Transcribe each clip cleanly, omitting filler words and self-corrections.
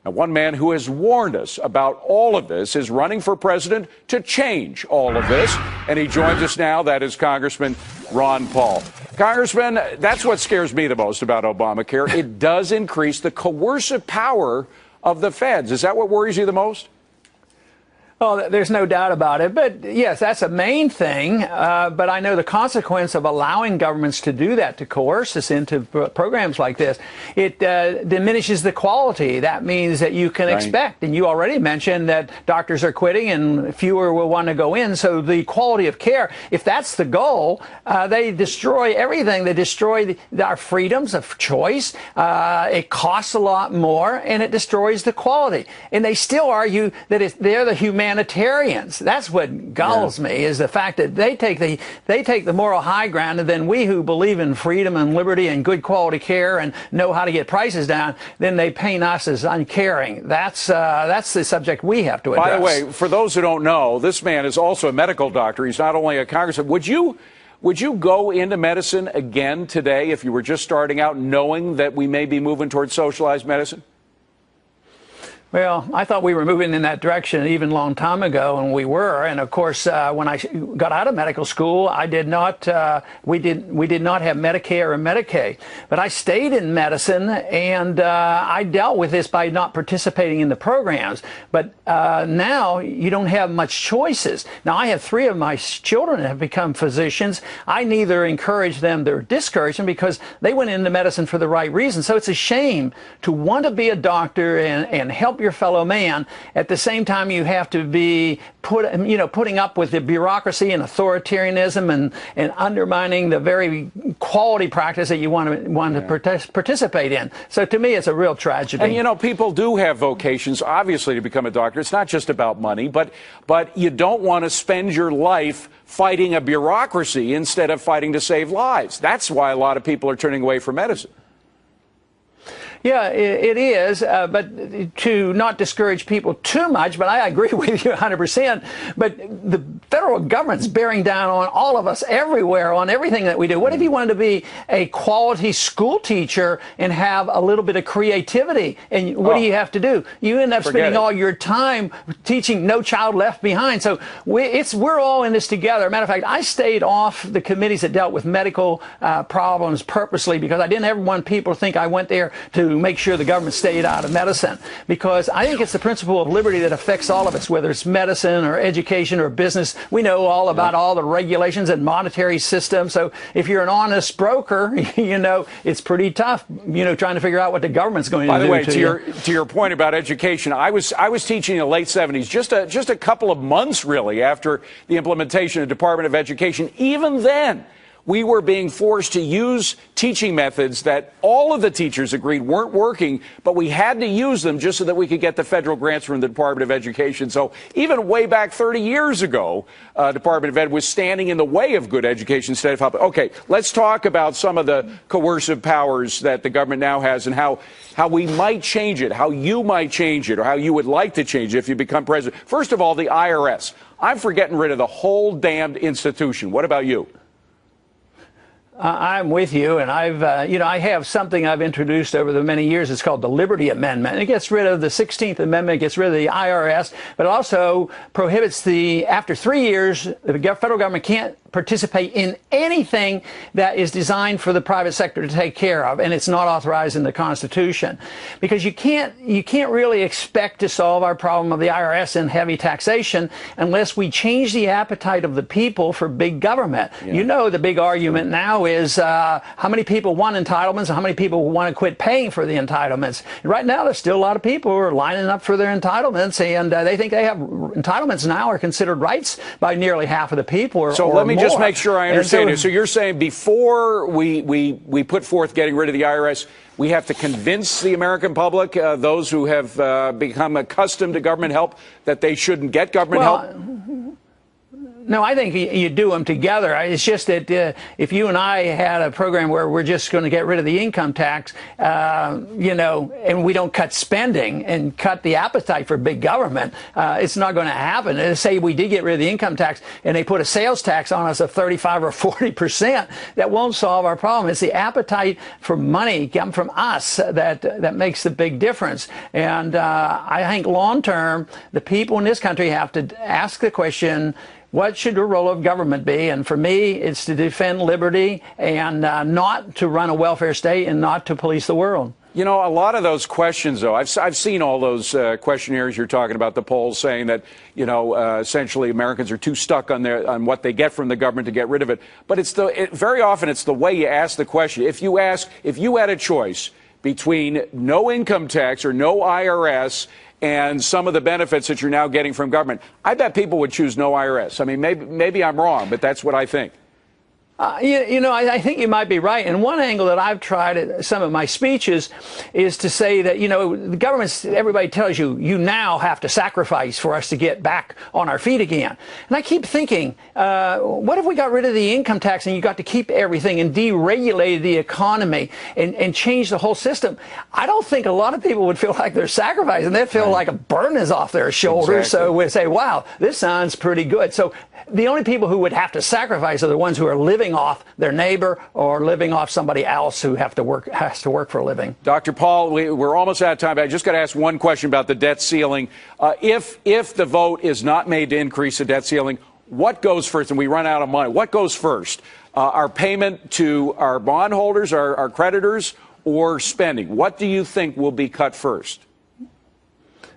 Now, one man who has warned us about all of this is running for president to change all of this. And he joins us now. That is Congressman Ron Paul. Congressman, that's what scares me the most about Obamacare. It does increase the coercive power of the feds. Is that what worries you the most? Well, there's no doubt about it. But yes, that's a main thing. But I know the consequence of allowing governments to do that, to coerce us into programs like this, it diminishes the quality. That means that you can expect, and you already mentioned that doctors are quitting and fewer will want to go in. So the quality of care, if that's the goal, they destroy everything. They destroy our freedoms of choice. It costs a lot more, and it destroys the quality. And they still argue that they're the humanitarians. That's what galls me, is the fact that they take the moral high ground, and then we who believe in freedom and liberty and good quality care and know how to get prices down, then they paint us as uncaring. That's the subject we have to address. By the way, for those who don't know, this man is also a medical doctor. He's not only a congressman. Would you go into medicine again today if you were just starting out, knowing that we may be moving towards socialized medicine? Well, I thought we were moving in that direction even a long time ago, and we were. And of course, when I got out of medical school, I did not. We did not have Medicare or Medicaid. But I stayed in medicine, and I dealt with this by not participating in the programs. But now you don't have much choices. Now I have 3 of my children have become physicians. I neither encourage them nor discourage them because they went into medicine for the right reason. So it's a shame to want to be a doctor and help your fellow man. At the same time, you have to be putting up with the bureaucracy and authoritarianism and undermining the very quality practice that you want to participate in. So to me, it's a real tragedy. And people do have vocations, obviously, to become a doctor. It's not just about money, but you don't want to spend your life fighting a bureaucracy instead of fighting to save lives. That's why a lot of people are turning away from medicine. Yeah, it is, but to not discourage people too much, but I agree with you 100%, but the federal government's bearing down on all of us everywhere, on everything that we do. What if you wanted to be a quality school teacher and have a little bit of creativity? And what do you have to do? You end up spending all your time teaching No Child Left Behind. So we're all in this together. Matter of fact, I stayed off the committees that dealt with medical problems purposely because I didn't ever want people to think I went there to make sure the government stayed out of medicine, because I think it's the principle of liberty that affects all of us, whether it's medicine or education or business. We know all about all the regulations and monetary systems. So if you're an honest broker, it's pretty tough, trying to figure out what the government's going to do. By the way, to your point about education, I was teaching in the late 70s, just a couple of months really after the implementation of the Department of Education. Even then, we were being forced to use teaching methods that all of the teachers agreed weren't working, but we had to use them just so that we could get the federal grants from the Department of Education. So even way back 30 years ago, Department of Ed was standing in the way of good education instead of helping. Okay, let's talk about some of the coercive powers that the government now has and how we might change it, how you might change it, or how you would like to change it if you become president. First of all, the IRS. I'm for getting rid of the whole damned institution. What about you? I'm with you, and I have something I've introduced over the many years. It's called the Liberty Amendment. And it gets rid of the 16th Amendment, gets rid of the IRS, but it also prohibits after 3 years, the federal government can't participate in anything that is designed for the private sector to take care of, and it's not authorized in the Constitution. Because you can't really expect to solve our problem of the IRS and heavy taxation unless we change the appetite of the people for big government. Yeah. The big argument now is how many people want entitlements and how many people want to quit paying for the entitlements. And right now, there's still a lot of people who are lining up for their entitlements, and they think they have entitlements now are considered rights by nearly half of the people. So let me just make sure I understand you. So you're saying before we put forth getting rid of the IRS, we have to convince the American public, those who have become accustomed to government help, that they shouldn't get government help? No, I think you do them together. It's just that if you and I had a program where we're just going to get rid of the income tax, and we don't cut spending and cut the appetite for big government, it's not going to happen. And say we did get rid of the income tax and they put a sales tax on us of 35 or 40%, that won't solve our problem. It's the appetite for money coming from us that makes the big difference. And I think long term, the people in this country have to ask the question, what should the role of government be? And for me, it's to defend liberty and not to run a welfare state and not to police the world. You know, a lot of those questions, though, I've seen all those questionnaires you're talking about, the polls saying that, essentially Americans are too stuck on what they get from the government to get rid of it. But very often it's the way you ask the question. If you had a choice between no income tax or no IRS and some of the benefits that you're now getting from government, I bet people would choose no IRS. I mean, maybe I'm wrong, but that's what I think. I think you might be right. And one angle that I've tried at some of my speeches is to say that, the government, everybody tells you, you now have to sacrifice for us to get back on our feet again. And I keep thinking, what if we got rid of the income tax and you got to keep everything and deregulated the economy and change the whole system? I don't think a lot of people would feel like they're sacrificing. They'd feel like a burden is off their shoulders. Exactly. So we'd say, wow, this sounds pretty good. So the only people who would have to sacrifice are the ones who are living off their neighbor or living off somebody else who has to work for a living. Dr. Paul, we're almost out of time. I just got to ask one question about the debt ceiling. If the vote is not made to increase the debt ceiling, what goes first? And we run out of money. What goes first? Our payment to our bondholders, our creditors, or spending? What do you think will be cut first?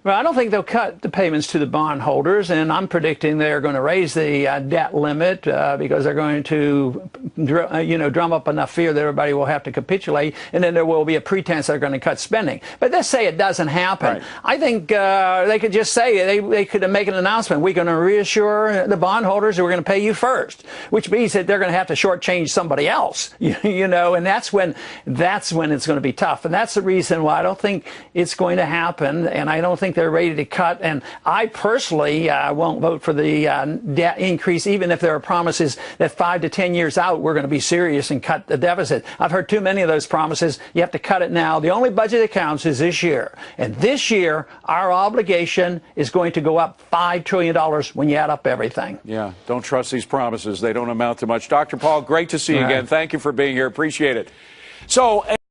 Well, I don't think they'll cut the payments to the bondholders, and I'm predicting they're going to raise the debt limit because they're going to, drum up enough fear that everybody will have to capitulate, and then there will be a pretense they're going to cut spending. But let's say it doesn't happen. Right. I think they could just say they could make an announcement. We're going to reassure the bondholders that we're going to pay you first, which means that they're going to have to shortchange somebody else, and that's when it's going to be tough. And that's the reason why I don't think it's going to happen, and I don't think they're ready to cut. And I personally won't vote for the debt increase, even if there are promises that 5 to 10 years out we're going to be serious and cut the deficit. I've heard too many of those promises. You have to cut it now. The only budget that counts is this year. And this year, our obligation is going to go up $5 trillion when you add up everything. Yeah, don't trust these promises. They don't amount to much. Dr. Paul, great to see you again. Thank you for being here. Appreciate it. So.